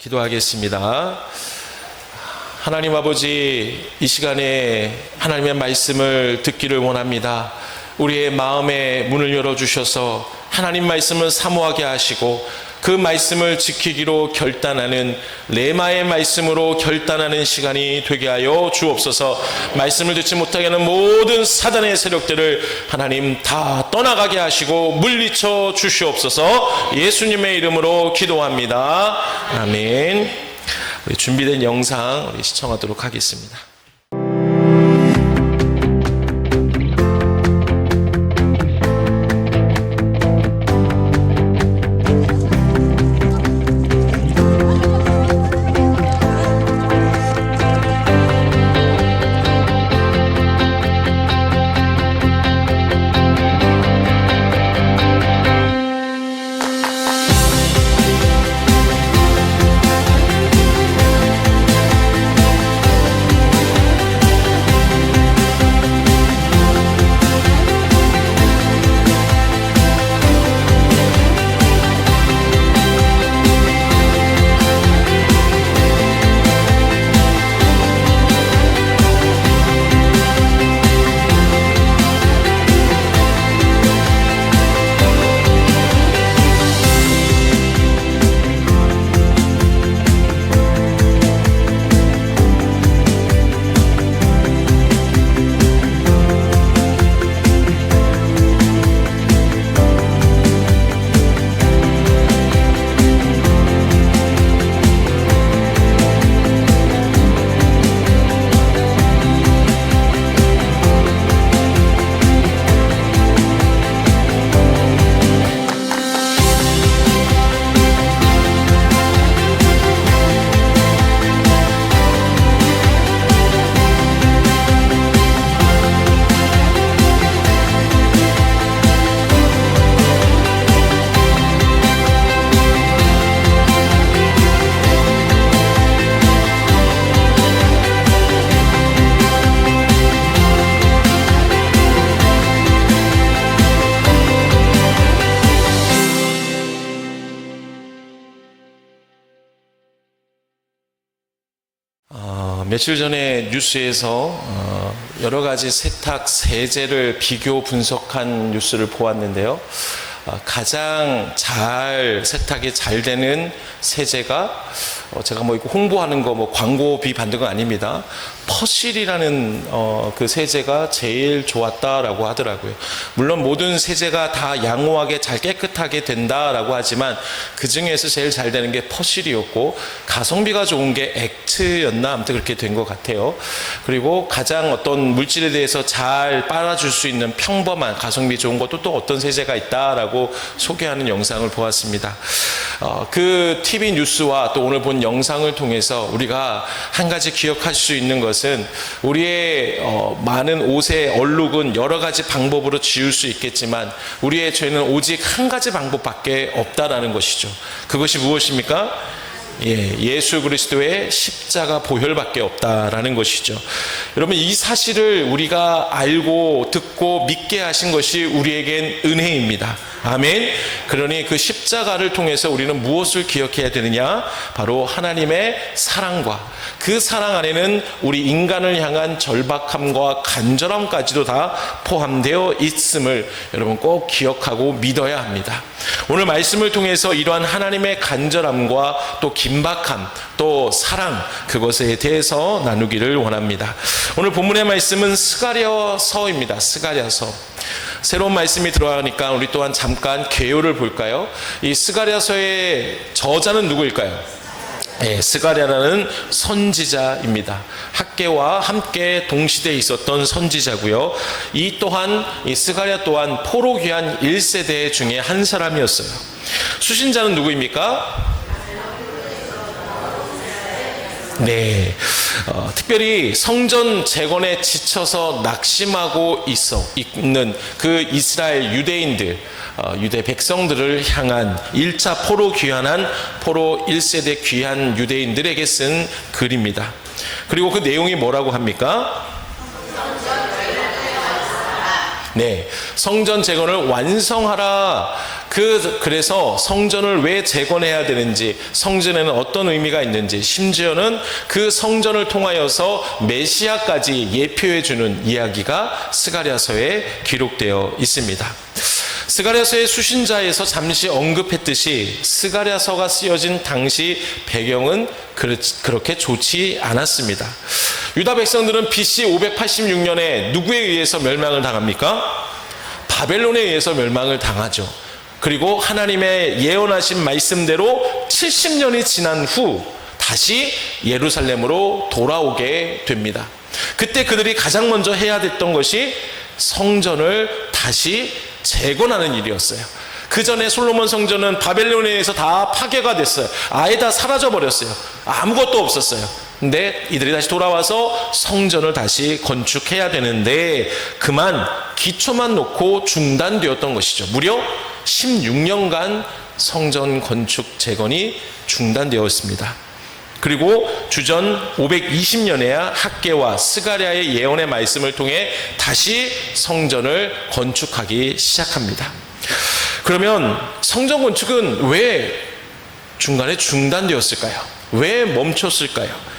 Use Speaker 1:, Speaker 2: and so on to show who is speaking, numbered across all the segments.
Speaker 1: 기도하겠습니다. 하나님 아버지, 이 시간에 하나님의 말씀을 듣기를 원합니다. 우리의 마음의 문을 열어주셔서 하나님 말씀을 사모하게 하시고 그 말씀을 지키기로 결단하는 레마의 말씀으로 결단하는 시간이 되게 하여 주옵소서. 말씀을 듣지 못하게 하는 모든 사단의 세력들을 하나님 다 떠나가게 하시고 물리쳐 주시옵소서. 예수님의 이름으로 기도합니다. 아멘. 우리 준비된 영상 우리 시청하도록 하겠습니다. 며칠 전에 뉴스에서 여러 가지 세탁 세제를 비교 분석한 뉴스를 보았는데요. 가장 세탁이 잘 되는 세제가 제가 이거 홍보하는 거 광고비 받는 거 아닙니다. 퍼실이라는 그 세제가 제일 좋았다라고 하더라고요. 물론 모든 세제가 다 양호하게 잘 깨끗하게 된다라고 하지만 그 중에서 제일 잘 되는 게 퍼실이었고 가성비가 좋은 게 액트였나 아무튼 그렇게 된 것 같아요. 그리고 가장 어떤 물질에 대해서 잘 빨아줄 수 있는 평범한 가성비 좋은 것도 또 어떤 세제가 있다라고 소개하는 영상을 보았습니다. 그 TV 뉴스와 또 오늘 본 영상을 통해서 우리가 한 가지 기억할 수 있는 것은 우리의 많은 옷의 얼룩은 여러 가지 방법으로 지울 수 있겠지만 우리의 죄는 오직 한 가지 방법밖에 없다라는 것이죠. 그것이 무엇입니까? 예수 그리스도의 십자가 보혈밖에 없다라는 것이죠. 여러분, 이 사실을 우리가 알고 듣고 믿게 하신 것이 우리에겐 은혜입니다. 아멘. 그러니 그 십자가를 통해서 우리는 무엇을 기억해야 되느냐? 바로 하나님의 사랑과 그 사랑 안에는 우리 인간을 향한 절박함과 간절함까지도 다 포함되어 있음을 여러분 꼭 기억하고 믿어야 합니다. 오늘 말씀을 통해서 이러한 하나님의 간절함과 또 긴박함, 또 사랑, 그것에 대해서 나누기를 원합니다. 오늘 본문의 말씀은 스가랴서입니다. 스가랴서. 새로운 말씀이 들어가니까 우리 또한 잠깐 개요를 볼까요? 이 스가랴서의 저자는 누구일까요? 스가랴라는 선지자입니다. 학개와 함께 동시대에 있었던 선지자고요. 이 스가랴 또한 포로 귀환 1세대 중에 한 사람이었어요. 수신자는 누구입니까? 특별히 성전 재건에 지쳐서 낙심하고 있는 그 이스라엘 유대인들, 유대 백성들을 향한 1차 포로 귀환한 포로 1세대 귀한 유대인들에게 쓴 글입니다. 그리고 그 내용이 뭐라고 합니까? 네, 성전 재건을 완성하라. 그래서 성전을 왜 재건해야 되는지, 성전에는 어떤 의미가 있는지, 심지어는 그 성전을 통하여서 메시아까지 예표해 주는 이야기가 스가랴서에 기록되어 있습니다. 스가랴서의 수신자에서 잠시 언급했듯이 스가랴서가 쓰여진 당시 배경은 그렇게 좋지 않았습니다. 유다 백성들은 BC 586년에 누구에 의해서 멸망을 당합니까? 바벨론에 의해서 멸망을 당하죠. 그리고 하나님의 예언하신 말씀대로 70년이 지난 후 다시 예루살렘으로 돌아오게 됩니다. 그때 그들이 가장 먼저 해야 됐던 것이 성전을 다시 재건하는 일이었어요. 그 전에 솔로몬 성전은 바벨론에 의해서 다 파괴가 됐어요. 아예 다 사라져 버렸어요. 아무것도 없었어요. 근데 이들이 다시 돌아와서 성전을 다시 건축해야 되는데 그만 기초만 놓고 중단되었던 것이죠. 무려 16년간 성전 건축 재건이 중단되었습니다. 그리고 주전 520년에야 학개와 스가랴의 예언의 말씀을 통해 다시 성전을 건축하기 시작합니다. 그러면 성전 건축은 왜 중간에 중단되었을까요? 왜 멈췄을까요?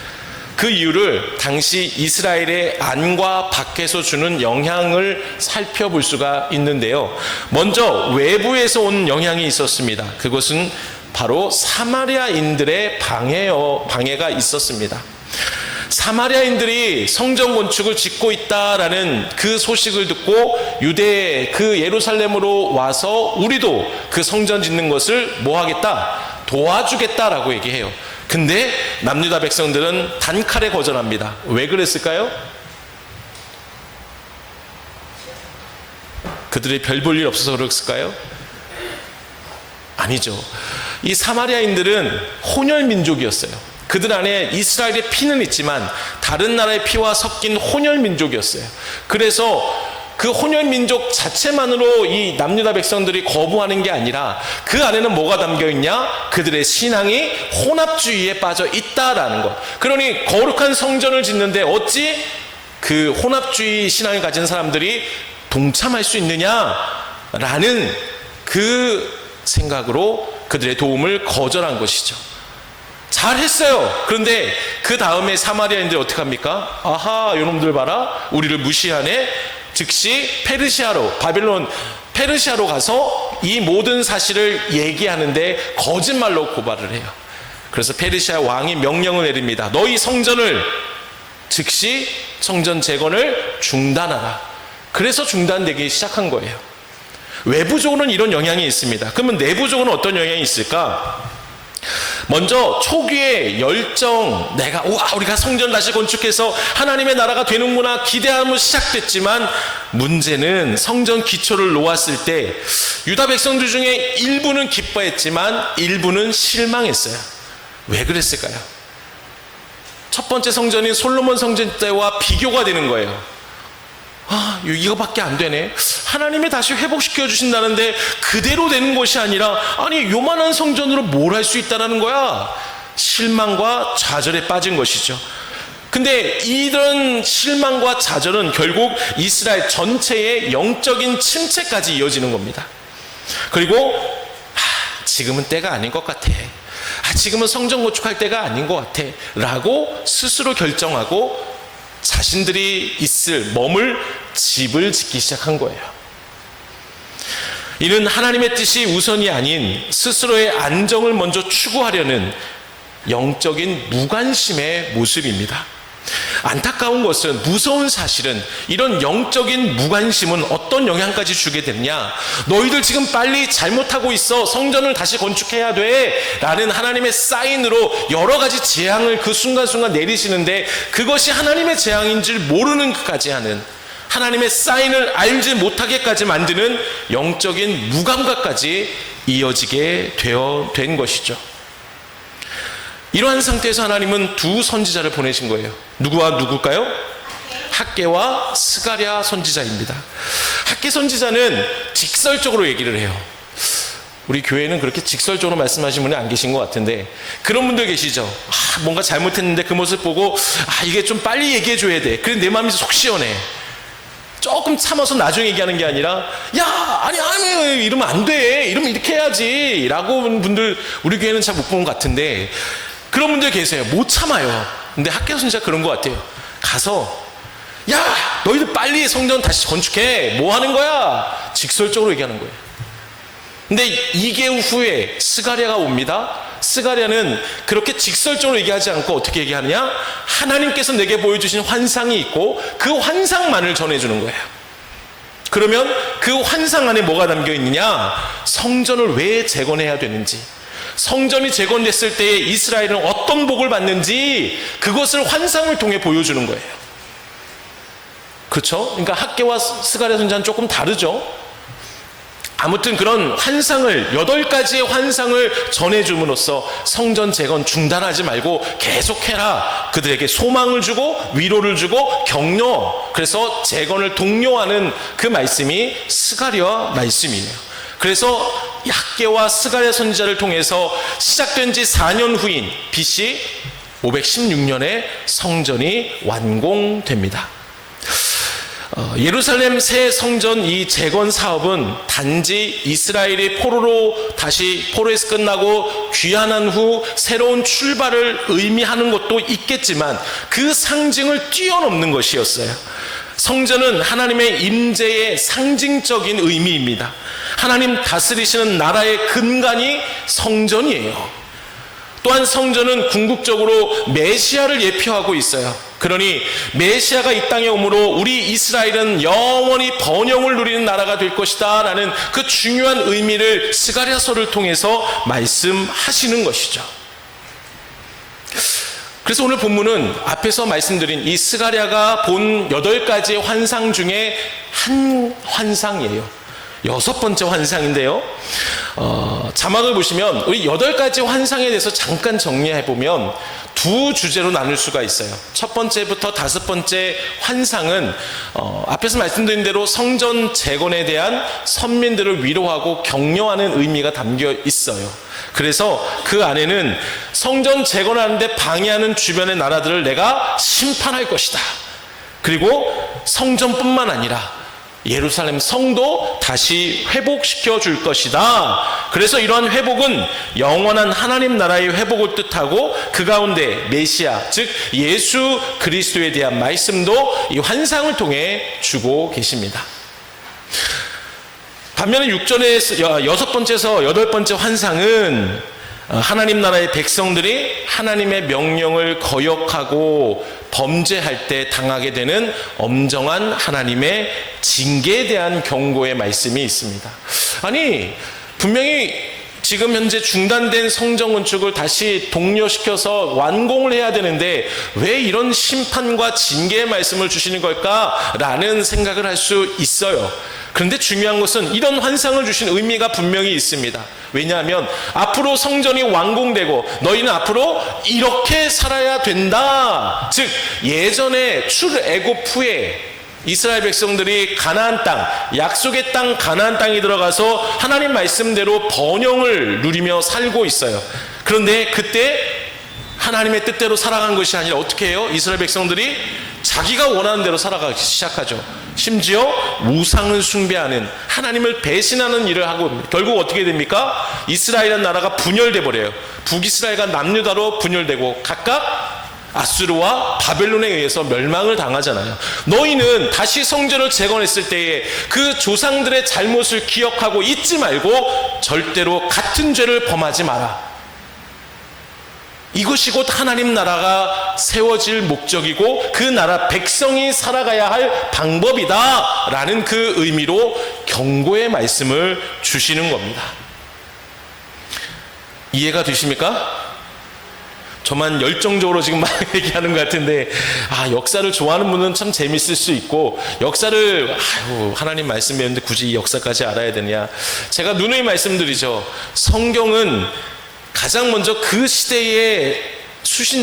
Speaker 1: 그 이유를 당시 이스라엘의 안과 밖에서 주는 영향을 살펴볼 수가 있는데요. 먼저 외부에서 온 영향이 있었습니다. 그것은 바로 사마리아인들의 방해가 있었습니다. 사마리아인들이 성전 건축을 짓고 있다라는 그 소식을 듣고 유대 그 예루살렘으로 와서 우리도 그 성전 짓는 것을 뭐 하겠다? 도와주겠다라고 얘기해요. 근데 남유다 백성들은 단칼에 거절합니다. 왜 그랬을까요? 그들이 별 볼 일 없어서 그랬을까요? 아니죠. 이 사마리아인들은 혼혈 민족이었어요. 그들 안에 이스라엘의 피는 있지만 다른 나라의 피와 섞인 혼혈 민족이었어요. 그래서 그 혼혈 민족 자체만으로 이 남유다 백성들이 거부하는 게 아니라 그 안에는 뭐가 담겨 있냐? 그들의 신앙이 혼합주의에 빠져 있다라는 것. 그러니 거룩한 성전을 짓는데 어찌 그 혼합주의 신앙을 가진 사람들이 동참할 수 있느냐라는 그 생각으로 그들의 도움을 거절한 것이죠. 잘했어요. 그런데 그 다음에 사마리아인들이 어떻게 합니까? 아하, 이놈들 봐라, 우리를 무시하네. 즉시 페르시아로, 바벨론 페르시아로 가서 이 모든 사실을 얘기하는데 거짓말로 고발을 해요. 그래서 페르시아 왕이 명령을 내립니다. 너희 성전을 즉시 성전 재건을 중단하라. 그래서 중단되기 시작한 거예요. 외부적으로는 이런 영향이 있습니다. 그러면 내부적으로는 어떤 영향이 있을까? 먼저 초기의 열정, 우리가 성전 다시 건축해서 하나님의 나라가 되는구나 기대하면 시작됐지만 문제는 성전 기초를 놓았을 때 유다 백성들 중에 일부는 기뻐했지만 일부는 실망했어요. 왜 그랬을까요? 첫 번째 성전인 솔로몬 성전 때와 비교가 되는 거예요. 이거밖에 안 되네. 하나님이 다시 회복시켜 주신다는데 그대로 되는 것이 아니라 아니 요만한 성전으로 뭘 할 수 있다는 거야. 실망과 좌절에 빠진 것이죠. 근데 이런 실망과 좌절은 결국 이스라엘 전체의 영적인 침체까지 이어지는 겁니다. 그리고 지금은 때가 아닌 것 같아. 지금은 성전 건축할 때가 아닌 것 같아 라고 스스로 결정하고 자신들이 머물 집을 짓기 시작한 거예요. 이는 하나님의 뜻이 우선이 아닌 스스로의 안정을 먼저 추구하려는 영적인 무관심의 모습입니다. 안타까운 것은, 무서운 사실은 이런 영적인 무관심은 어떤 영향까지 주게 되느냐? 너희들 지금 빨리 잘못하고 있어, 성전을 다시 건축해야 돼 라는 하나님의 사인으로 여러 가지 재앙을 그 순간순간 내리시는데 그것이 하나님의 재앙인 줄 모르는 것까지 하는, 하나님의 사인을 알지 못하게까지 만드는 영적인 무감각까지 이어지게 된 것이죠. 이러한 상태에서 하나님은 두 선지자를 보내신 거예요. 누구와 누굴까요? 학개와 스가랴 선지자입니다. 학개 선지자는 직설적으로 얘기를 해요. 우리 교회는 그렇게 직설적으로 말씀하시는 분이 안 계신 것 같은데 그런 분들 계시죠. 뭔가 잘못했는데 그 모습 보고 이게 좀 빨리 얘기해 줘야 돼. 그래 내 마음이 속 시원해. 조금 참아서 나중에 얘기하는 게 아니라, 야, 아니, 이러면 안 돼. 이러면 이렇게 해야지. 라고 하는 분들, 우리 교회는 잘 못 본 것 같은데, 그런 분들 계세요. 못 참아요. 근데 학교 선지자 그런 것 같아요. 가서, 야, 너희들 빨리 성전 다시 건축해. 뭐 하는 거야? 직설적으로 얘기하는 거예요. 근데 2개월 후에 스가랴가 옵니다. 스가랴는 그렇게 직설적으로 얘기하지 않고 어떻게 얘기하느냐? 하나님께서 내게 보여주신 환상이 있고 그 환상만을 전해주는 거예요. 그러면 그 환상 안에 뭐가 담겨 있느냐? 성전을 왜 재건해야 되는지, 성전이 재건됐을 때에 이스라엘은 어떤 복을 받는지, 그것을 환상을 통해 보여주는 거예요. 그렇죠? 그러니까 학개와 스가랴 선지자는 조금 다르죠. 아무튼 그런 환상을, 8가지의 환상을 전해줌으로써 성전 재건 중단하지 말고 계속해라. 그들에게 소망을 주고 위로를 주고 격려, 그래서 재건을 독려하는 그 말씀이 스가랴 말씀이에요. 그래서 학개와 스가랴 선지자를 통해서 시작된 지 4년 후인 BC 516년에 성전이 완공됩니다. 예루살렘 새 성전 이 재건 사업은 단지 이스라엘이 포로에서 끝나고 귀환한 후 새로운 출발을 의미하는 것도 있겠지만 그 상징을 뛰어넘는 것이었어요. 성전은 하나님의 임재의 상징적인 의미입니다. 하나님 다스리시는 나라의 근간이 성전이에요. 또한 성전은 궁극적으로 메시아를 예표하고 있어요. 그러니 메시아가 이 땅에 오므로 우리 이스라엘은 영원히 번영을 누리는 나라가 될 것이다 라는 그 중요한 의미를 스가랴서를 통해서 말씀하시는 것이죠. 그래서 오늘 본문은 앞에서 말씀드린 이 스가랴가 본 8가지의 환상 중에 한 환상이에요. 6번째 환상인데요. 자막을 보시면 우리 8가지 환상에 대해서 잠깐 정리해보면 두 주제로 나눌 수가 있어요. 첫 번째부터 5번째 환상은 앞에서 말씀드린 대로 성전 재건에 대한 선민들을 위로하고 격려하는 의미가 담겨 있어요. 그래서 그 안에는 성전 재건하는데 방해하는 주변의 나라들을 내가 심판할 것이다. 그리고 성전뿐만 아니라 예루살렘 성도 다시 회복시켜 줄 것이다. 그래서 이러한 회복은 영원한 하나님 나라의 회복을 뜻하고 그 가운데 메시아, 즉 예수 그리스도에 대한 말씀도 이 환상을 통해 주고 계십니다. 반면에 6절에서 6번째에서 8번째 환상은 하나님 나라의 백성들이 하나님의 명령을 거역하고 범죄할 때 당하게 되는 엄정한 하나님의 징계에 대한 경고의 말씀이 있습니다. 아니, 분명히 지금 현재 중단된 성전 건축을 다시 독려시켜서 완공을 해야 되는데 왜 이런 심판과 징계의 말씀을 주시는 걸까라는 생각을 할 수 있어요. 그런데 중요한 것은 이런 환상을 주신 의미가 분명히 있습니다. 왜냐하면 앞으로 성전이 완공되고 너희는 앞으로 이렇게 살아야 된다. 즉 예전에 출애굽 후에 이스라엘 백성들이 가나안 땅, 약속의 땅 가나안 땅에 들어가서 하나님 말씀대로 번영을 누리며 살고 있어요. 그런데 그때 하나님의 뜻대로 살아간 것이 아니라 어떻게 해요? 이스라엘 백성들이 자기가 원하는 대로 살아가기 시작하죠. 심지어 우상을 숭배하는, 하나님을 배신하는 일을 하고 결국 어떻게 됩니까? 이스라엘이라는 나라가 분열돼 버려요. 북이스라엘과 남유다로 분열되고 각각 아수르와 바벨론에 의해서 멸망을 당하잖아요. 너희는 다시 성전을 재건했을 때에 그 조상들의 잘못을 기억하고 잊지 말고 절대로 같은 죄를 범하지 마라. 이것이 곧 하나님 나라가 세워질 목적이고 그 나라 백성이 살아가야 할 방법이다 라는 그 의미로 경고의 말씀을 주시는 겁니다. 이해가 되십니까? 저만 열정적으로 지금 막 얘기하는 것 같은데, 역사를 좋아하는 분은 참 재밌을 수 있고, 역사를 하나님 말씀 배우는데 굳이 이 역사까지 알아야 되냐. 제가 누누이 말씀드리죠. 성경은 가장 먼저 그 시대에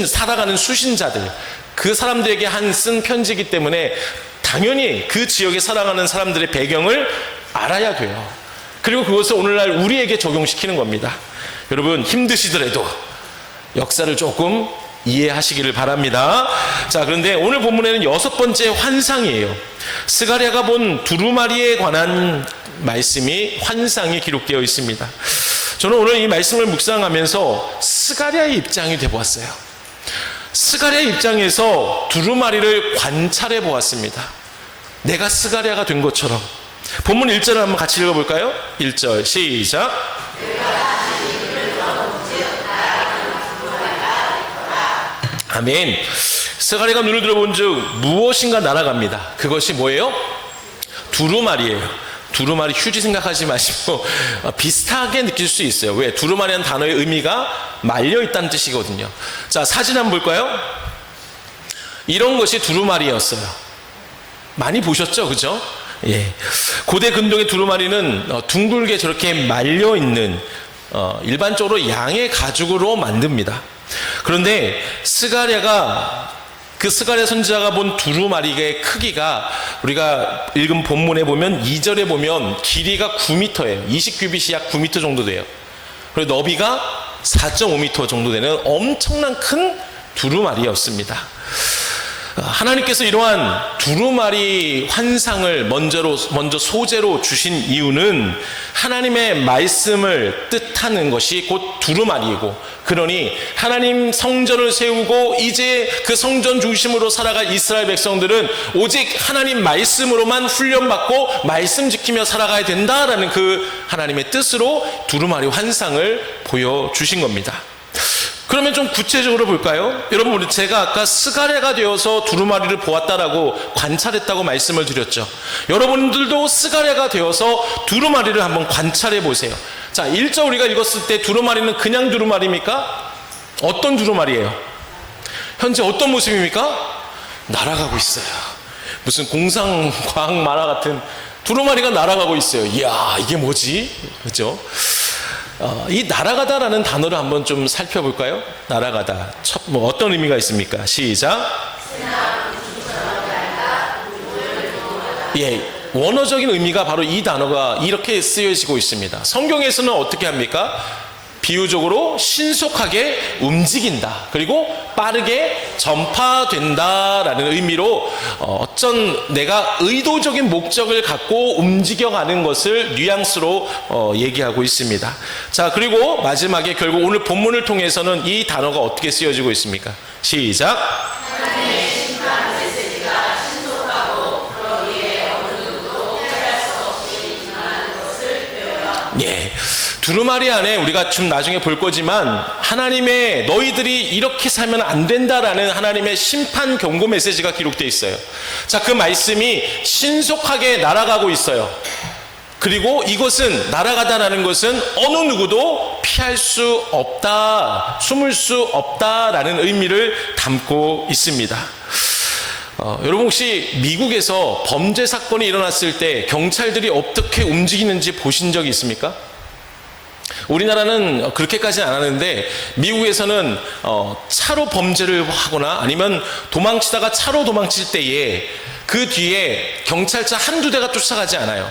Speaker 1: 살아가는 수신자들, 그 사람들에게 쓴 편지이기 때문에 당연히 그 지역에 살아가는 사람들의 배경을 알아야 돼요. 그리고 그것을 오늘날 우리에게 적용시키는 겁니다. 여러분 힘드시더라도 역사를 조금 이해하시기를 바랍니다. 자, 그런데 오늘 본문에는 6번째 환상이에요. 스가랴가 본 두루마리에 관한 말씀이 환상이 기록되어 있습니다. 저는 오늘 이 말씀을 묵상하면서 스가랴의 입장이 되어보았어요. 스가랴의 입장에서 두루마리를 관찰해 보았습니다. 내가 스가랴가 된 것처럼. 본문 1절을 한번 같이 읽어볼까요? 1절 시작. 아멘. 스가랴가 눈을 들어본 즉 무엇인가 날아갑니다. 그것이 뭐예요? 두루마리예요. 두루마리 휴지 생각하지 마시고 비슷하게 느낄 수 있어요. 왜? 두루마리라는 단어의 의미가 말려있다는 뜻이거든요. 자, 사진 한번 볼까요? 이런 것이 두루마리였어요. 많이 보셨죠? 그죠? 예. 고대 근동의 두루마리는 둥글게 저렇게 말려있는 일반적으로 양의 가죽으로 만듭니다. 그런데 그 스가랴 선지자가 본 두루마리의 크기가 우리가 읽은 본문에 보면 2절에 보면 길이가 9m예요. 20규빗이 약 9m 정도 돼요. 그리고 너비가 4.5m 정도 되는 엄청난 큰 두루마리였습니다. 하나님께서 이러한 두루마리 환상을 먼저 소재로 주신 이유는 하나님의 말씀을 뜻하는 것이 곧 두루마리이고, 그러니 하나님 성전을 세우고 이제 그 성전 중심으로 살아갈 이스라엘 백성들은 오직 하나님 말씀으로만 훈련받고 말씀 지키며 살아가야 된다라는 그 하나님의 뜻으로 두루마리 환상을 보여주신 겁니다. 그러면 좀 구체적으로 볼까요? 여러분, 제가 아까 스가랴가 되어서 두루마리를 보았다라고 관찰했다고 말씀을 드렸죠. 여러분들도 스가랴가 되어서 두루마리를 한번 관찰해 보세요. 자, 1절 우리가 읽었을 때 두루마리는 그냥 두루마리입니까? 어떤 두루마리예요? 현재 어떤 모습입니까? 날아가고 있어요. 무슨 공상과학 만화 같은 두루마리가 날아가고 있어요. 이야, 이게 뭐지? 그죠? 이 날아가다라는 단어를 한번 좀 살펴볼까요? 날아가다. 어떤 의미가 있습니까? 시작. 예, 원어적인 의미가 바로 이 단어가 이렇게 쓰여지고 있습니다. 성경에서는 어떻게 합니까? 비유적으로 신속하게 움직인다. 그리고 빠르게 전파된다라는 의미로 어떤 내가 의도적인 목적을 갖고 움직여가는 것을 뉘앙스로 얘기하고 있습니다. 자, 그리고 마지막에 결국 오늘 본문을 통해서는 이 단어가 어떻게 쓰여지고 있습니까? 시작. 예, 두루마리 안에 우리가 좀 나중에 볼 거지만 하나님의 너희들이 이렇게 살면 안 된다라는 하나님의 심판 경고 메시지가 기록되어 있어요. 자, 그 말씀이 신속하게 날아가고 있어요. 그리고 이것은 날아가다라는 것은 어느 누구도 피할 수 없다, 숨을 수 없다라는 의미를 담고 있습니다. 여러분, 혹시 미국에서 범죄 사건이 일어났을 때 경찰들이 어떻게 움직이는지 보신 적이 있습니까? 우리나라는 그렇게까지는 안 하는데 미국에서는 차로 범죄를 하거나 아니면 도망치다가 차로 도망칠 때에 그 뒤에 경찰차 한두 대가 쫓아가지 않아요.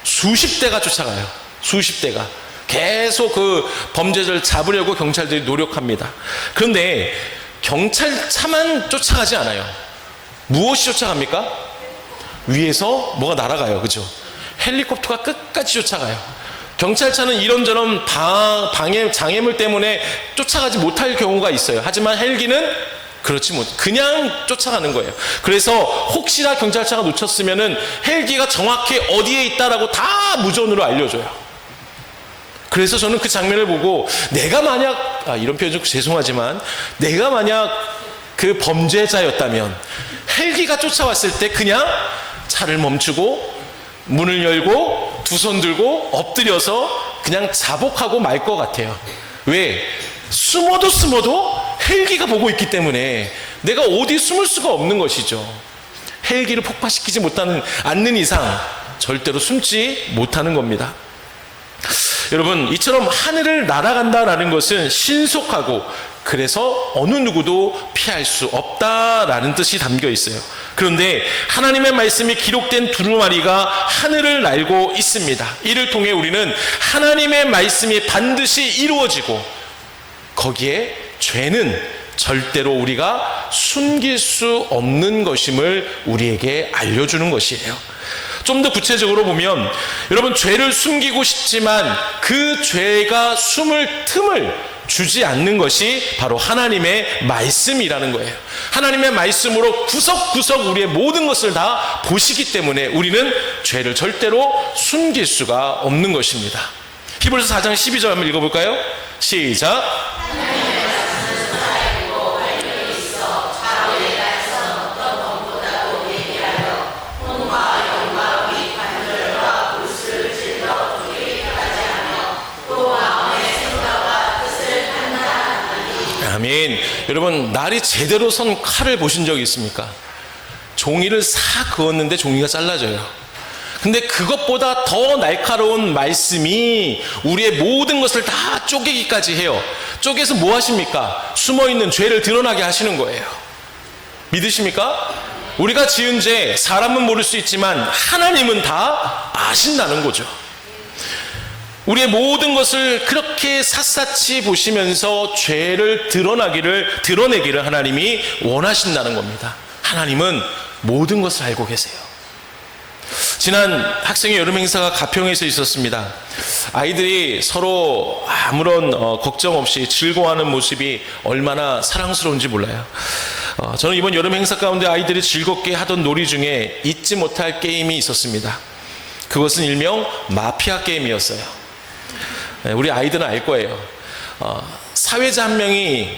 Speaker 1: 수십 대가 쫓아가요. 수십 대가. 계속 그 범죄자를 잡으려고 경찰들이 노력합니다. 그런데 경찰차만 쫓아가지 않아요. 무엇이 쫓아갑니까? 위에서 뭐가 날아가요. 그죠? 헬리콥터가 끝까지 쫓아가요. 경찰차는 이런저런 장애물 때문에 쫓아가지 못할 경우가 있어요. 하지만 헬기는 그렇지 못, 그냥 쫓아가는 거예요. 그래서 혹시나 경찰차가 놓쳤으면은 헬기가 정확히 어디에 있다라고 다 무전으로 알려줘요. 그래서 저는 그 장면을 보고 내가 만약, 이런 표현 좀 죄송하지만 내가 만약 그 범죄자였다면 헬기가 쫓아왔을 때 그냥 차를 멈추고 문을 열고 두 손 들고 엎드려서 그냥 자복하고 말 것 같아요. 왜? 숨어도 헬기가 보고 있기 때문에 내가 어디 숨을 수가 없는 것이죠. 헬기를 폭파시키지 않는 이상 절대로 숨지 못하는 겁니다. 여러분, 이처럼 하늘을 날아간다라는 것은 신속하고 그래서 어느 누구도 피할 수 없다라는 뜻이 담겨 있어요. 그런데 하나님의 말씀이 기록된 두루마리가 하늘을 날고 있습니다. 이를 통해 우리는 하나님의 말씀이 반드시 이루어지고 거기에 죄는 절대로 우리가 숨길 수 없는 것임을 우리에게 알려주는 것이에요. 좀 더 구체적으로 보면, 여러분, 죄를 숨기고 싶지만 그 죄가 숨을 틈을 주지 않는 것이 바로 하나님의 말씀이라는 거예요. 하나님의 말씀으로 구석구석 우리의 모든 것을 다 보시기 때문에 우리는 죄를 절대로 숨길 수가 없는 것입니다. 히브리서 4장 12절 한번 읽어볼까요? 시작. 아멘. 여러분, 날이 제대로 선 칼을 보신 적이 있습니까? 종이를 싹 그었는데 종이가 잘라져요. 근데 그것보다 더 날카로운 말씀이 우리의 모든 것을 다 쪼개기까지 해요. 쪼개서 뭐 하십니까? 숨어있는 죄를 드러나게 하시는 거예요. 믿으십니까? 우리가 지은 죄, 사람은 모를 수 있지만 하나님은 다 아신다는 거죠. 우리의 모든 것을 그렇게 샅샅이 보시면서 죄를 드러내기를 하나님이 원하신다는 겁니다. 하나님은 모든 것을 알고 계세요. 지난 학생의 여름 행사가 가평에서 있었습니다. 아이들이 서로 아무런 걱정 없이 즐거워하는 모습이 얼마나 사랑스러운지 몰라요. 저는 이번 여름 행사 가운데 아이들이 즐겁게 하던 놀이 중에 잊지 못할 게임이 있었습니다. 그것은 일명 마피아 게임이었어요. 우리 아이들은 알 거예요. 사회자 한 명이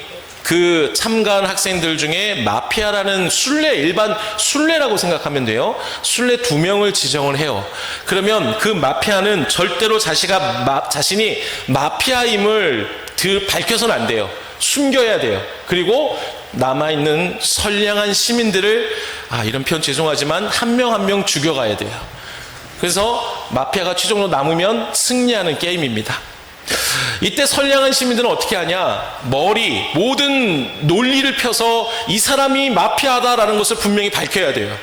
Speaker 1: 그 참가한 학생들 중에 마피아라는 일반 순례라고 생각하면 돼요. 순례 2명을 지정을 해요. 그러면 그 마피아는 절대로 자신이 마피아임을 밝혀서는 안 돼요. 숨겨야 돼요. 그리고 남아있는 선량한 시민들을, 이런 표현 죄송하지만 한 명 한 명 죽여가야 돼요. 그래서 마피아가 최종으로 남으면 승리하는 게임입니다. 이때 선량한 시민들은 어떻게 하냐? 모든 논리를 펴서 이 사람이 마피아다라는 것을 분명히 밝혀야 돼요.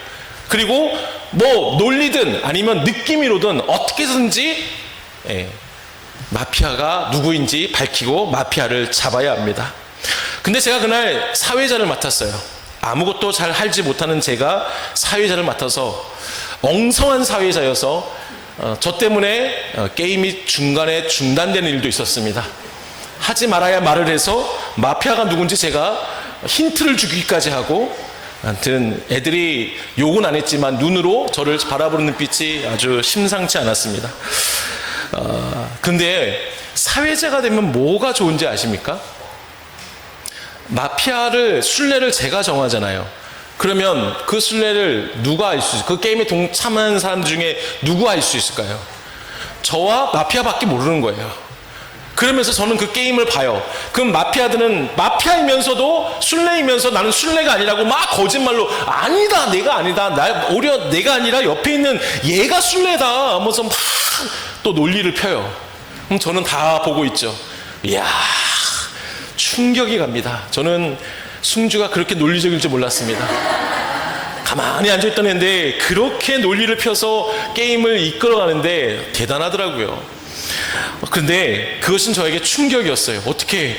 Speaker 1: 그리고 논리든 아니면 느낌으로든 어떻게든지 마피아가 누구인지 밝히고 마피아를 잡아야 합니다. 근데 제가 그날 사회자를 맡았어요. 아무것도 잘 알지 못하는 제가 사회자를 맡아서 엉성한 사회자여서 저 때문에 게임이 중간에 중단되는 일도 있었습니다. 하지 말아야 말을 해서 마피아가 누군지 제가 힌트를 주기까지 하고, 아무튼 애들이 욕은 안 했지만 눈으로 저를 바라보는 눈빛이 아주 심상치 않았습니다. 근데 사회자가 되면 뭐가 좋은지 아십니까? 순례를 제가 정하잖아요. 그러면 그 순례를 누가 알 수 있을까요? 그 게임에 동참하는 사람 중에 누가 알 수 있을까요? 저와 마피아밖에 모르는 거예요. 그러면서 저는 그 게임을 봐요. 그럼 마피아들은 마피아이면서도 순례이면서 나는 순례가 아니라고 막 거짓말로 아니다, 내가 아니다, 오히려 내가 아니라 옆에 있는 얘가 순례다 하면서 막 또 논리를 펴요. 그럼 저는 다 보고 있죠. 이야, 충격이 갑니다. 저는 승주가 그렇게 논리적일 줄 몰랐습니다. 가만히 앉아있던 애인데 그렇게 논리를 펴서 게임을 이끌어가는데 대단하더라고요. 근데 그것은 저에게 충격이었어요. 어떻게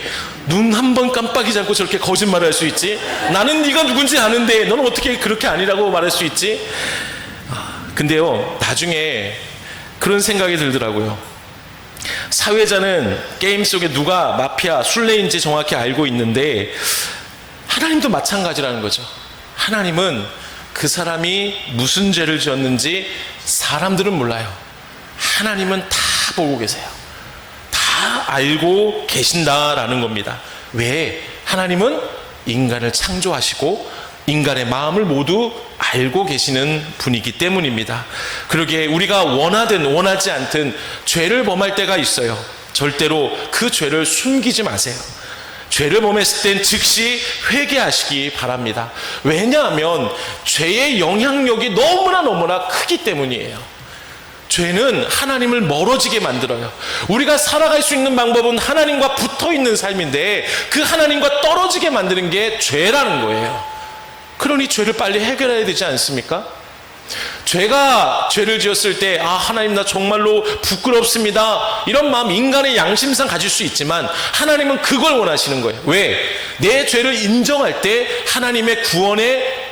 Speaker 1: 눈 한 번 깜빡이지 않고 저렇게 거짓말을 할 수 있지? 나는 네가 누군지 아는데 너는 어떻게 그렇게 아니라고 말할 수 있지? 근데요, 나중에 그런 생각이 들더라고요. 사회자는 게임 속에 누가 마피아, 순례인지 정확히 알고 있는데 하나님도 마찬가지라는 거죠. 하나님은 그 사람이 무슨 죄를 지었는지 사람들은 몰라요. 하나님은 다 보고 계세요. 다 알고 계신다라는 겁니다. 왜? 하나님은 인간을 창조하시고 인간의 마음을 모두 알고 계시는 분이기 때문입니다. 그러기에 우리가 원하든 원하지 않든 죄를 범할 때가 있어요. 절대로 그 죄를 숨기지 마세요. 죄를 범했을 땐 즉시 회개하시기 바랍니다. 왜냐하면 죄의 영향력이 너무나 크기 때문이에요. 죄는 하나님을 멀어지게 만들어요. 우리가 살아갈 수 있는 방법은 하나님과 붙어있는 삶인데 그 하나님과 떨어지게 만드는 게 죄라는 거예요. 그러니 죄를 빨리 해결해야 되지 않습니까? 죄가 죄를 지었을 때 하나님 나 정말로 부끄럽습니다, 이런 마음 인간의 양심상 가질 수 있지만 하나님은 그걸 원하시는 거예요. 왜? 내 죄를 인정할 때 하나님의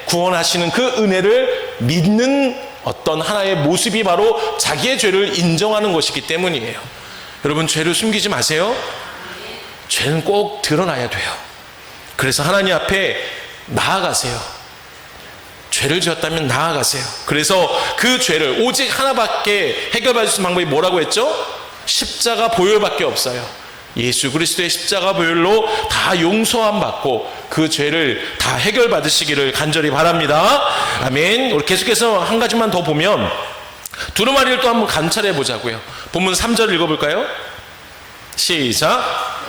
Speaker 1: 구원하시는 그 은혜를 믿는 어떤 하나의 모습이 바로 자기의 죄를 인정하는 것이기 때문이에요. 여러분, 죄를 숨기지 마세요. 죄는 꼭 드러나야 돼요. 그래서 하나님 앞에 나아가세요. 죄를 지었다면 나아가세요. 그래서 그 죄를 오직 하나밖에 해결받을 수 있는 방법이 뭐라고 했죠? 십자가 보혈밖에 없어요. 예수 그리스도의 십자가 보혈로 다 용서함 받고 그 죄를 다 해결받으시기를 간절히 바랍니다. 아멘. 우리 계속해서 한 가지만 더 보면 두루마리를 또 한번 관찰해 보자고요. 본문 3절 읽어볼까요? 시작.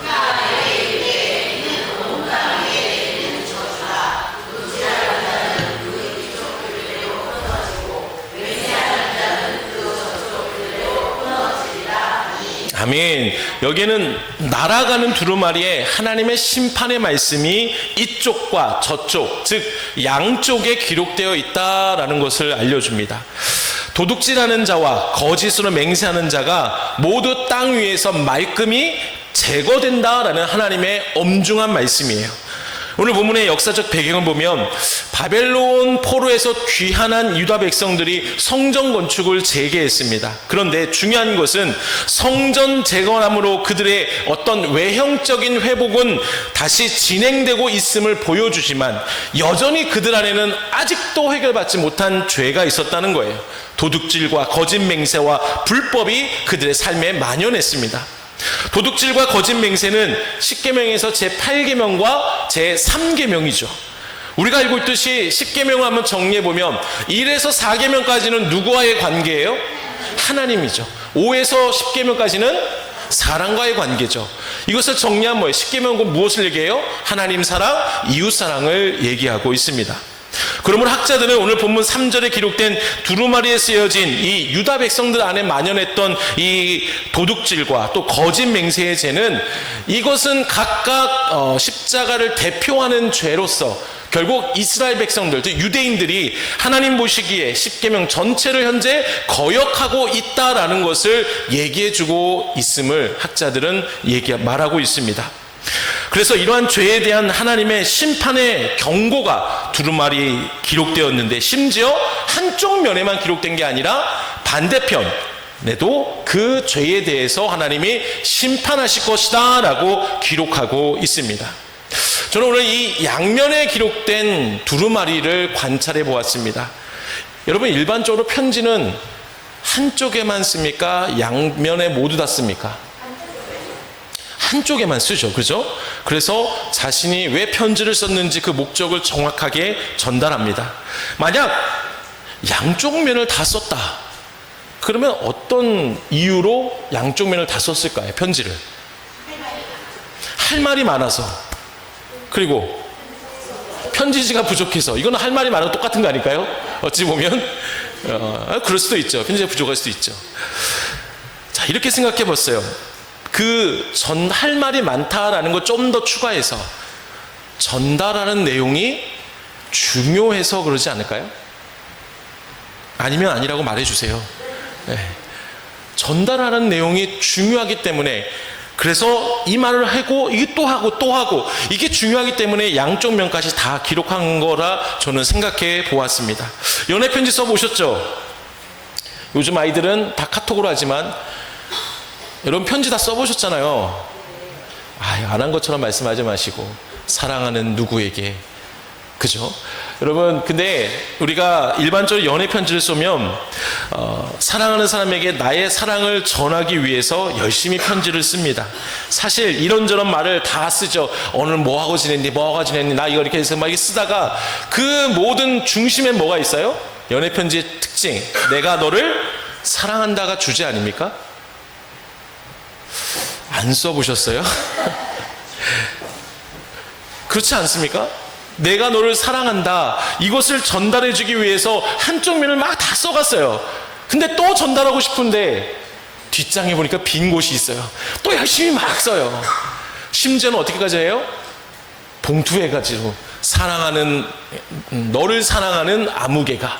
Speaker 1: 아멘. 여기에는 날아가는 두루마리에 하나님의 심판의 말씀이 이쪽과 저쪽, 즉 양쪽에 기록되어 있다라는 것을 알려줍니다. 도둑질하는 자와 거짓으로 맹세하는 자가 모두 땅 위에서 말끔히 제거된다라는 하나님의 엄중한 말씀이에요. 오늘 본문의 역사적 배경을 보면 바벨론 포로에서 귀환한 유다 백성들이 성전 건축을 재개했습니다. 그런데 중요한 것은 성전 재건함으로 그들의 어떤 외형적인 회복은 다시 진행되고 있음을 보여주지만 여전히 그들 안에는 아직도 해결받지 못한 죄가 있었다는 거예요. 도둑질과 거짓 맹세와 불법이 그들의 삶에 만연했습니다. 도둑질과 거짓 맹세는 십계명에서 제8계명과 제3계명이죠. 우리가 알고 있듯이 십계명을 한번 정리해보면 1에서 4계명까지는 누구와의 관계예요? 하나님이죠. 5에서 10계명까지는 사랑과의 관계죠. 이것을 정리하면 뭐예요? 십계명은 무엇을 얘기해요? 하나님 사랑, 이웃 사랑을 얘기하고 있습니다. 그러므로 학자들은 오늘 본문 3절에 기록된 두루마리에 쓰여진 이 유다 백성들 안에 만연했던 이 도둑질과 또 거짓 맹세의 죄는 이것은 각각 십자가를 대표하는 죄로서 결국 이스라엘 백성들, 즉 유대인들이 하나님 보시기에 십계명 전체를 현재 거역하고 있다라는 것을 얘기해주고 있음을 학자들은 말하고 있습니다. 그래서 이러한 죄에 대한 하나님의 심판의 경고가 두루마리에 기록되었는데 심지어 한쪽 면에만 기록된 게 아니라 반대편에도 그 죄에 대해서 하나님이 심판하실 것이다 라고 기록하고 있습니다. 저는 오늘 이 양면에 기록된 두루마리를 관찰해 보았습니다. 여러분, 일반적으로 편지는 한쪽에만 씁니까? 양면에 모두 다 씁니까? 한쪽에만 쓰죠. 그죠? 그래서 자신이 왜 편지를 썼는지 그 목적을 정확하게 전달합니다. 만약 양쪽 면을 다 썼다, 그러면 어떤 이유로 양쪽 면을 다 썼을까요? 편지를. 할 말이 많아서. 그리고 편지지가 부족해서. 이거는 할 말이 많아도 똑같은 거 아닐까요? 어찌 보면 그럴 수도 있죠. 편지가 부족할 수도 있죠. 자, 이렇게 생각해 봤어요. 할 말이 많다라는 거 좀 더 추가해서 전달하는 내용이 중요해서 그러지 않을까요? 아니면 아니라고 말해주세요. 네. 전달하는 내용이 중요하기 때문에, 그래서 이 말을 하고 이게 또 하고 또 하고 이게 중요하기 때문에 양쪽 면까지 다 기록한 거라 저는 생각해 보았습니다. 연애편지 써보셨죠? 요즘 아이들은 다 카톡으로 하지만 여러분 편지 다 써보셨잖아요. 안 한 것처럼 말씀하지 마시고 사랑하는 누구에게, 그죠? 여러분, 근데 우리가 일반적으로 연애 편지를 쏘면 사랑하는 사람에게 나의 사랑을 전하기 위해서 열심히 편지를 씁니다. 사실 이런저런 말을 다 쓰죠. 오늘 뭐하고 지냈니 나 이거 이렇게 해서 막 쓰다가 그 모든 중심에 뭐가 있어요? 연애 편지의 특징, 내가 너를 사랑한다가 주제 아닙니까? 안 써보셨어요? 그렇지 않습니까? 내가 너를 사랑한다, 이것을 전달해주기 위해서 한쪽 면을 막 다 써갔어요. 근데 또 전달하고 싶은데 뒷장에 보니까 빈 곳이 있어요. 또 열심히 막 써요. 심지어는 어떻게까지 해요? 봉투에 가지고 너를 사랑하는 아무개가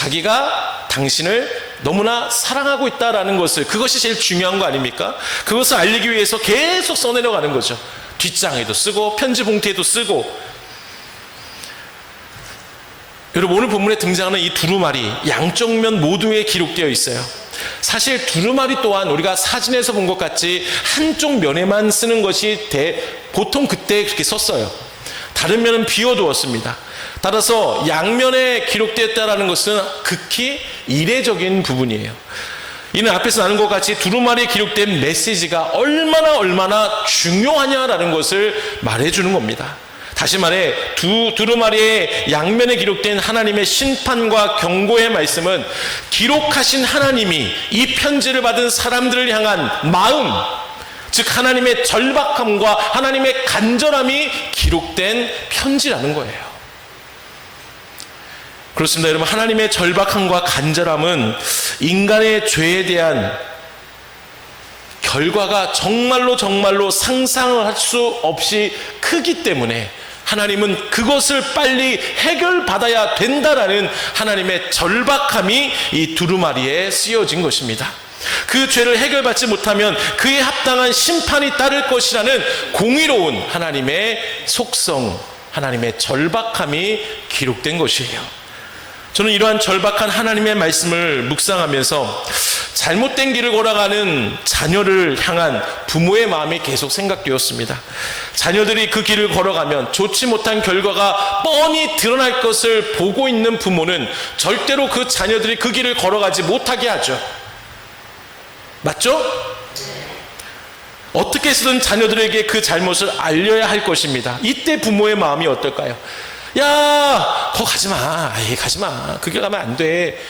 Speaker 1: 자기가 당신을 너무나 사랑하고 있다라는 것을, 그것이 제일 중요한 거 아닙니까? 그것을 알리기 위해서 계속 써내려가는 거죠. 뒷장에도 쓰고 편지 봉투에도 쓰고. 여러분, 오늘 본문에 등장하는 이 두루마리, 양쪽 면 모두에 기록되어 있어요. 사실 두루마리 또한 우리가 사진에서 본 것 같이 한쪽 면에만 쓰는 것이 보통 그때 그렇게 썼어요. 다른 면은 비워두었습니다. 따라서 양면에 기록되었다는 것은 극히 이례적인 부분이에요. 이는 앞에서 나눈 것 같이 두루마리에 기록된 메시지가 얼마나 중요하냐라는 것을 말해주는 겁니다. 다시 말해 두루마리의 양면에 기록된 하나님의 심판과 경고의 말씀은 기록하신 하나님이 이 편지를 받은 사람들을 향한 마음, 즉 하나님의 절박함과 하나님의 간절함이 기록된 편지라는 거예요. 그렇습니다. 여러분, 하나님의 절박함과 간절함은 인간의 죄에 대한 결과가 정말로 상상을 할 수 없이 크기 때문에 하나님은 그것을 빨리 해결받아야 된다라는 하나님의 절박함이 이 두루마리에 쓰여진 것입니다. 그 죄를 해결받지 못하면 그에 합당한 심판이 따를 것이라는 공의로운 하나님의 속성, 하나님의 절박함이 기록된 것이에요. 저는 이러한 절박한 하나님의 말씀을 묵상하면서 잘못된 길을 걸어가는 자녀를 향한 부모의 마음이 계속 생각되었습니다. 자녀들이 그 길을 걸어가면 좋지 못한 결과가 뻔히 드러날 것을 보고 있는 부모는 절대로 그 자녀들이 그 길을 걸어가지 못하게 하죠. 맞죠? 어떻게 해서든 자녀들에게 그 잘못을 알려야 할 것입니다. 이때 부모의 마음이 어떨까요? 야, 거기 가지 마. 아이, 가지 마. 그게 가면 안 돼.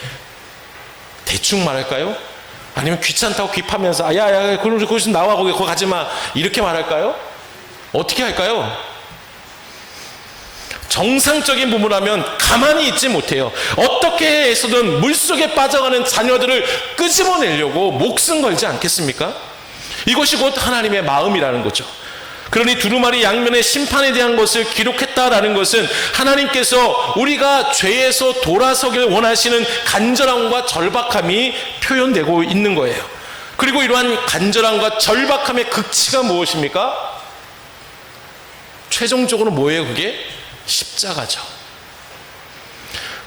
Speaker 1: 대충 말할까요? 아니면 귀찮다고 귀파면서 야, 거기서 나와. 거기 가지 마. 이렇게 말할까요? 어떻게 할까요? 정상적인 부모라면 가만히 있지 못해요. 어떻게 해서든 물속에 빠져가는 자녀들을 끄집어내려고 목숨 걸지 않겠습니까? 이것이 곧 하나님의 마음이라는 거죠. 그러니 두루마리 양면의 심판에 대한 것을 기록했다라는 것은 하나님께서 우리가 죄에서 돌아서길 원하시는 간절함과 절박함이 표현되고 있는 거예요. 그리고 이러한 간절함과 절박함의 극치가 무엇입니까? 최종적으로 뭐예요? 그게 십자가죠.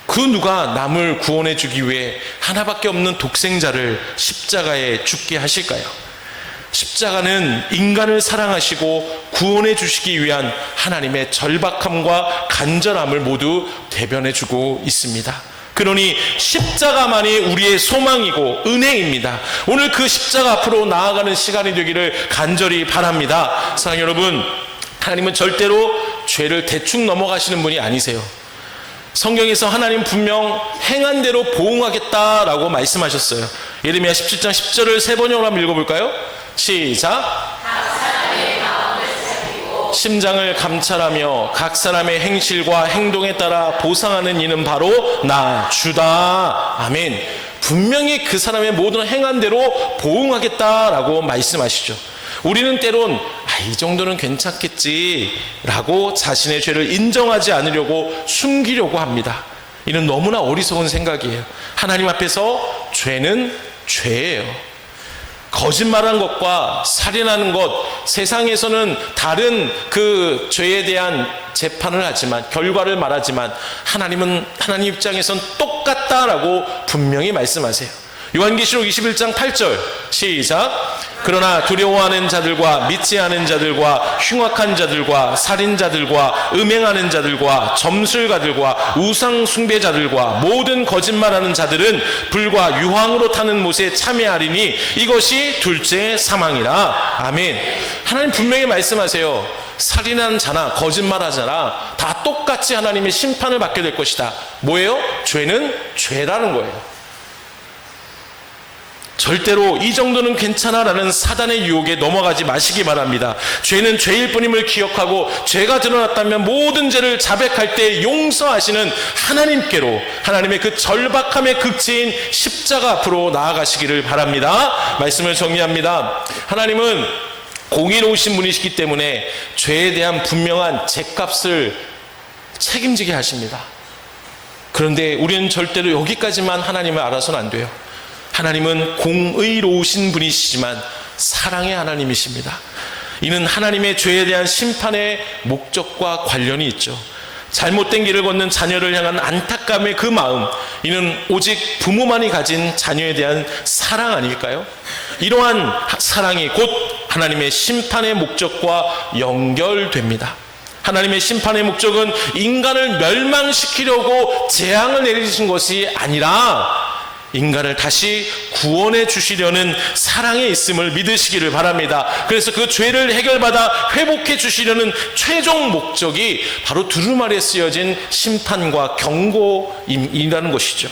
Speaker 1: 그 누가 남을 구원해 주기 위해 하나밖에 없는 독생자를 십자가에 죽게 하실까요? 십자가는 인간을 사랑하시고 구원해 주시기 위한 하나님의 절박함과 간절함을 모두 대변해 주고 있습니다. 그러니 십자가만이 우리의 소망이고 은혜입니다. 오늘 그 십자가 앞으로 나아가는 시간이 되기를 간절히 바랍니다. 사랑하는 여러분, 하나님은 절대로 죄를 대충 넘어가시는 분이 아니세요. 성경에서 하나님 분명 행한 대로 보응하겠다라고 말씀하셨어요. 예레미야 17장 10절을 세 번역으로 한번 읽어볼까요? 시작. 심장을 감찰하며 각 사람의 행실과 행동에 따라 보상하는 이는 바로 나 주다. 아멘. 분명히 그 사람의 모든 행한 대로 보응하겠다라고 말씀하시죠. 우리는 때론 이 정도는 괜찮겠지라고 자신의 죄를 인정하지 않으려고 숨기려고 합니다. 이는 너무나 어리석은 생각이에요. 하나님 앞에서 죄는 죄예요. 거짓말한 것과 살인하는 것, 세상에서는 다른 그 죄에 대한 재판을 하지만, 결과를 말하지만 하나님은 하나님 입장에선 똑같다라고 분명히 말씀하세요. 요한계시록 21장 8절 시작. 그러나 두려워하는 자들과 믿지 않은 자들과 흉악한 자들과 살인자들과 음행하는 자들과 점술가들과 우상 숭배자들과 모든 거짓말하는 자들은 불과 유황으로 타는 못에 참여하리니 이것이 둘째 사망이라. 아멘. 하나님 분명히 말씀하세요. 살인하는 자나 거짓말하자나 다 똑같이 하나님의 심판을 받게 될 것이다. 뭐예요? 죄는 죄라는 거예요. 절대로 이 정도는 괜찮아라는 사단의 유혹에 넘어가지 마시기 바랍니다. 죄는 죄일 뿐임을 기억하고 죄가 드러났다면 모든 죄를 자백할 때 용서하시는 하나님께로, 하나님의 그 절박함의 극치인 십자가 앞으로 나아가시기를 바랍니다. 말씀을 정리합니다. 하나님은 공의로우신 분이시기 때문에 죄에 대한 분명한 죗값을 책임지게 하십니다. 그런데 우리는 절대로 여기까지만 하나님을 알아서는 안 돼요. 하나님은 공의로우신 분이시지만 사랑의 하나님이십니다. 이는 하나님의 죄에 대한 심판의 목적과 관련이 있죠. 잘못된 길을 걷는 자녀를 향한 안타까움의 그 마음, 이는 오직 부모만이 가진 자녀에 대한 사랑 아닐까요? 이러한 사랑이 곧 하나님의 심판의 목적과 연결됩니다. 하나님의 심판의 목적은 인간을 멸망시키려고 재앙을 내리신 것이 아니라 인간을 다시 구원해 주시려는 사랑에 있음을 믿으시기를 바랍니다. 그래서 그 죄를 해결받아 회복해 주시려는 최종 목적이 바로 두루마리에 쓰여진 심판과 경고이라는 것이죠.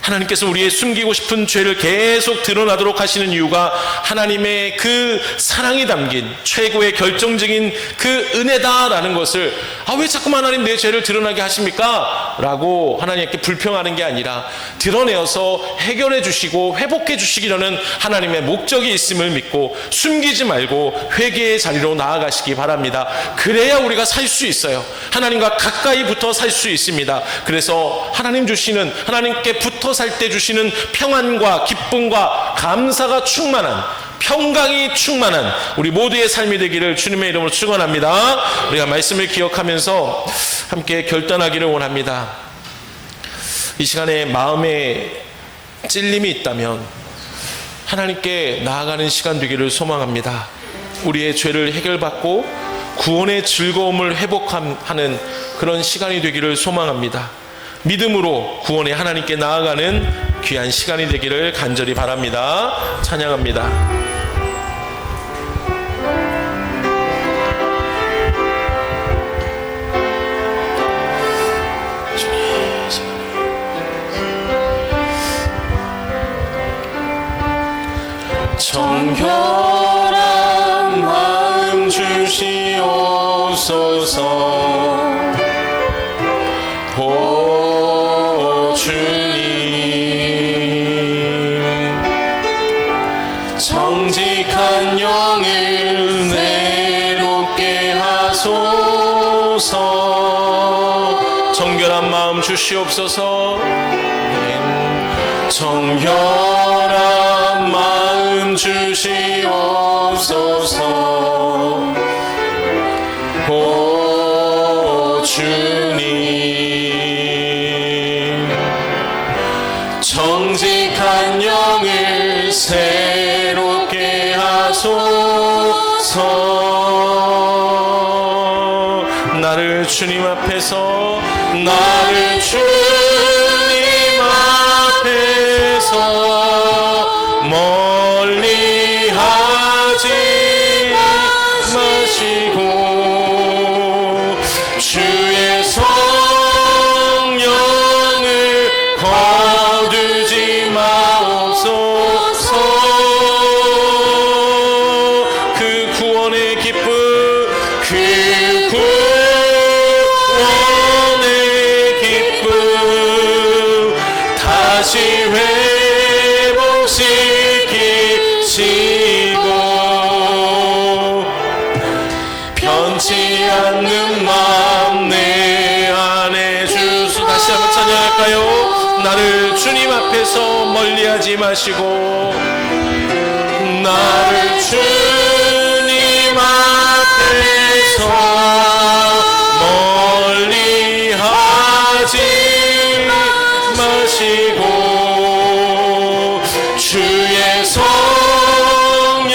Speaker 1: 하나님께서 우리의 숨기고 싶은 죄를 계속 드러나도록 하시는 이유가 하나님의 그 사랑이 담긴 최고의 결정적인 그 은혜다라는 것을, 왜 자꾸만 하나님 내 죄를 드러나게 하십니까? 라고 하나님께 불평하는 게 아니라 드러내어서 해결해 주시고 회복해 주시기려는 하나님의 목적이 있음을 믿고 숨기지 말고 회개의 자리로 나아가시기 바랍니다. 그래야 우리가 살 수 있어요. 하나님과 가까이 붙어 살 수 있습니다. 그래서 하나님 주시는, 하나님께 붙어 살 때 주시는 평안과 기쁨과 감사가 충만한, 평강이 충만한 우리 모두의 삶이 되기를 주님의 이름으로 축원합니다. 우리가 말씀을 기억하면서 함께 결단하기를 원합니다. 이 시간에 마음에 찔림이 있다면 하나님께 나아가는 시간 되기를 소망합니다. 우리의 죄를 해결받고 구원의 즐거움을 회복하는 그런 시간이 되기를 소망합니다. 믿음으로 구원의 하나님께 나아가는 귀한 시간이 되기를 간절히 바랍니다. 찬양합니다. 정결한 마음 주시옵소서. 오 주님, 정직한 영을 내롭게 하소서. 정결한 마음 주시옵소서. 정결한 마음 주시옵소서. 오 주님, 정직한 영을 새롭게 하소서. 나를 주님 앞에서, 나를 주님 앞에서 멀리 하지 마시고 주의 성령을 거두지 마옵소서. 그 구원의 기쁨, 그 구원의 기쁨 다시 회복시키시고 변치 않는 마음 내 안에 주소. 다시 한번 찬양할까요? 나를 주님 앞에서 멀리하지 마시고, 나를 주님 앞에서 멀리하지 마시고 주의 성령을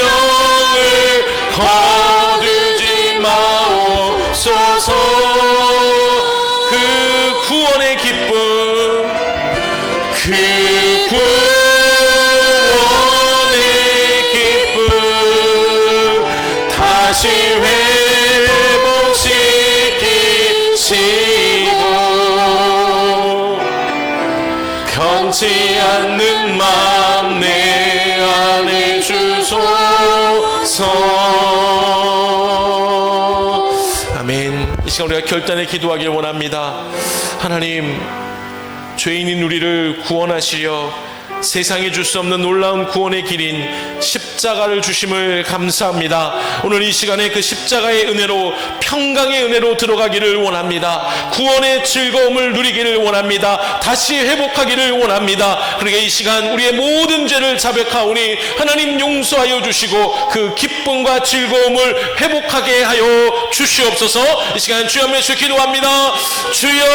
Speaker 1: 거두지 마옵소서. 그 구원의 기쁨, 그 구원의 기쁨 다시 회복시키시고 변치 않는 마음 내 안에 주소서. 아멘. 이 시간 우리가 결단에 기도하길 원합니다. 하나님, 죄인인 우리를 구원하시려 세상이 줄 수 없는 놀라운 구원의 길인 십자가를 주심을 감사합니다. 오늘 이 시간에 그 십자가의 은혜로, 평강의 은혜로 들어가기를 원합니다. 구원의 즐거움을 누리기를 원합니다. 다시 회복하기를 원합니다. 그러게 이 시간 우리의 모든 죄를 자백하오니 하나님 용서하여 주시고 그 기쁨과 즐거움을 회복하게 하여 주시옵소서. 이 시간 주여 외쳐 기도합니다. 주여,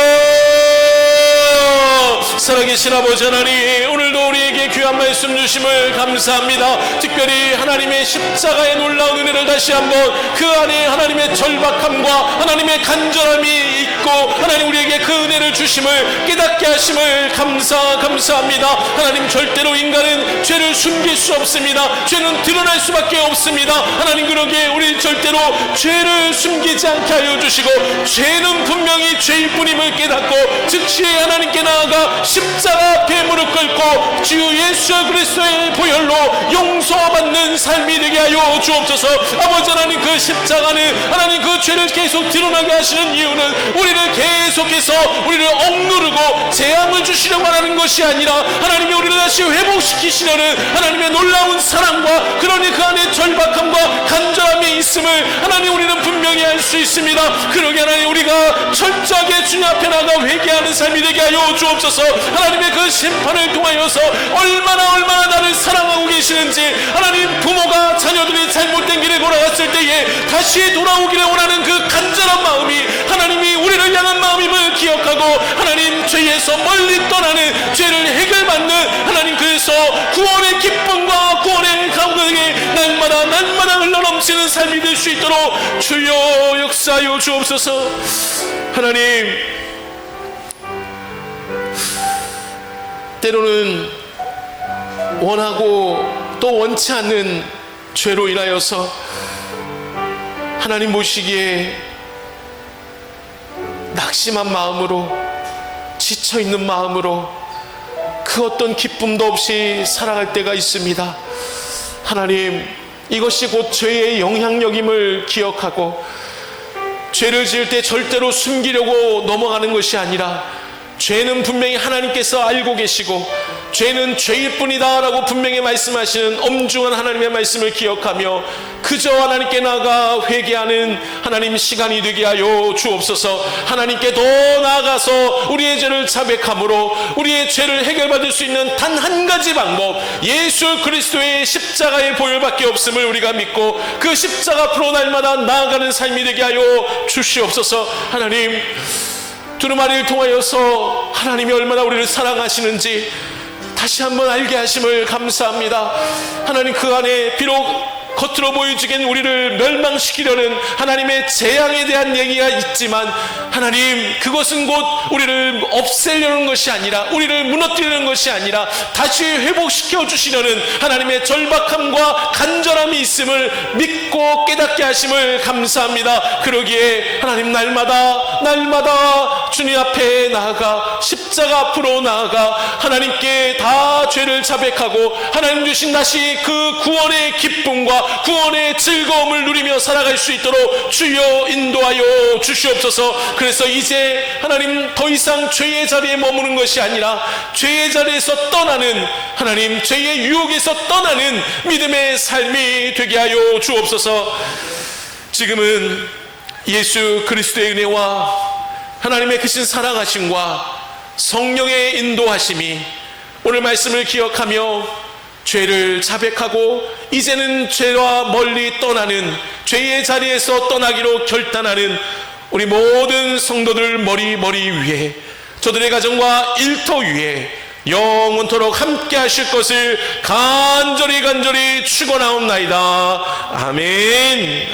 Speaker 1: 살아계신 아버지 하나님, 오늘도 우리에게 귀한 말씀 주심을 감사합니다. 특별히 하나님의 십자가의 놀라운 은혜를 다시 한번 그 안에 하나님의 절박함과 하나님의 간절함이 있고 하나님 우리에게 그 은혜를 주심을 깨닫게 하심을 감사합니다. 하나님, 절대로 인간은 죄를 숨길 수 없습니다. 죄는 드러날 수밖에 없습니다. 하나님, 그러기에 우리 절대로 죄를 숨기지 않게 하여 주시고 죄는 분명히 죄일 뿐임을 깨닫고 즉시 하나님께 나아가 십자가 앞에 무릎 꿇고 주 예수 그리스도의 보혈로 용서받는 삶이 되게 하여 주옵소서. 아버지 하나님, 그 십자가는 하나님 그 죄를 계속 드러나게 하시는 이유는 우리를 계속해서 우리를 억누르고 재앙을 주시려고 하는 것이 아니라 하나님이 우리를 다시 회복시키시려는 하나님의 놀라운 사랑과 그러니 그 안에 절박함과 간절함이 있음을 하나님 우리는 분명히 알 수 있습니다. 그러게 하나님, 우리가 철저하게 주님 앞에 나가 회개하는 삶이 되게 하여 주옵소서. 하나님의 그 심판을 통하여서 얼마나 나를 사랑하고 계시는지, 하나님, 부모가 자녀들이 잘못된 길에 돌아갔을 때에 다시 돌아오기를 원하는 그 간절한 마음이 하나님이 우리를 향한 마음임을 기억하고 하나님, 죄에서 멀리 떠나는, 죄를 해결받는 하나님, 그래서 구원의 기쁨과 구원의 감격이 날마다 흘러넘치는 삶이 될 수 있도록 주여 역사하여 주옵소서. 하나님, 때로는 원하고 또 원치 않는 죄로 인하여서 하나님 보시기에 낙심한 마음으로, 지쳐있는 마음으로 그 어떤 기쁨도 없이 살아갈 때가 있습니다. 하나님, 이것이 곧 죄의 영향력임을 기억하고 죄를 지을 때 절대로 숨기려고 넘어가는 것이 아니라 죄는 분명히 하나님께서 알고 계시고 죄는 죄일 뿐이다 라고 분명히 말씀하시는 엄중한 하나님의 말씀을 기억하며 그저 하나님께 나아가 회개하는 하나님 시간이 되게 하여 주옵소서. 하나님께 더 나아가서 우리의 죄를 자백함으로 우리의 죄를 해결받을 수 있는 단 한 가지 방법, 예수 그리스도의 십자가의 보혈밖에 없음을 우리가 믿고 그 십자가 앞으로 날마다 나아가는 삶이 되게 하여 주시옵소서. 하나님, 두루마리를 통하여서 하나님이 얼마나 우리를 사랑하시는지 다시 한번 알게 하심을 감사합니다. 하나님, 그 안에 비록 겉으로 보여지긴 우리를 멸망시키려는 하나님의 재앙에 대한 얘기가 있지만 하나님, 그것은 곧 우리를 없애려는 것이 아니라, 우리를 무너뜨리는 것이 아니라 다시 회복시켜 주시려는 하나님의 절박함과 간절함이 있음을 믿고 깨닫게 하심을 감사합니다. 그러기에 하나님, 날마다 주님 앞에 나아가 십자가 앞으로 나아가 하나님께 다 죄를 자백하고 하나님 주신 다시 그 구원의 기쁨과 구원의 즐거움을 누리며 살아갈 수 있도록 주여 인도하여 주시옵소서. 그래서 이제 하나님, 더 이상 죄의 자리에 머무는 것이 아니라 죄의 자리에서 떠나는, 하나님, 죄의 유혹에서 떠나는 믿음의 삶이 되게 하여 주옵소서. 지금은 예수 그리스도의 은혜와 하나님의 크신 사랑하심과 성령의 인도하심이 오늘 말씀을 기억하며 죄를 자백하고 이제는 죄와 멀리 떠나는, 죄의 자리에서 떠나기로 결단하는 우리 모든 성도들 머리 위에, 저들의 가정과 일터 위에 영원토록 함께 하실 것을 간절히 축원하옵나이다. 아멘.